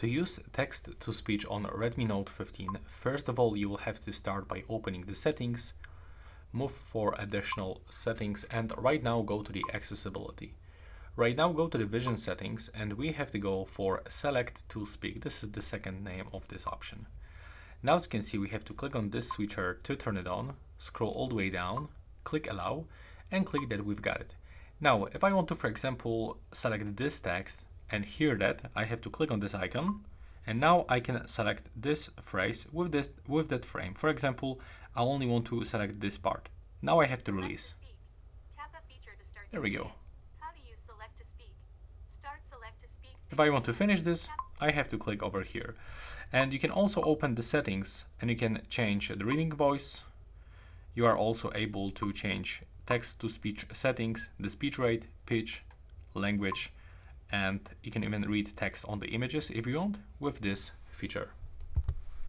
To use text-to-speech on Redmi Note 15, first of all, you will have to start by opening the settings, move for additional settings, and right now go to the accessibility. Right now go to the vision settings and we have to go for select to speak. This is the second name of this option. Now as you can see, we have to click on this switcher to turn it on, scroll all the way down, click allow, and click that we've got it. Now, if I want to, for example, select this text and hear that, I have to click on this icon, and now I can select this phrase with that frame. For example, I only want to select this part. Now I have to release. There we go. If I want to finish this, I have to click over here. And you can also open the settings and you can change the reading voice. You are also able to change text-to-speech settings, the speech rate, pitch, language, and you can even read text on the images if you want with this feature.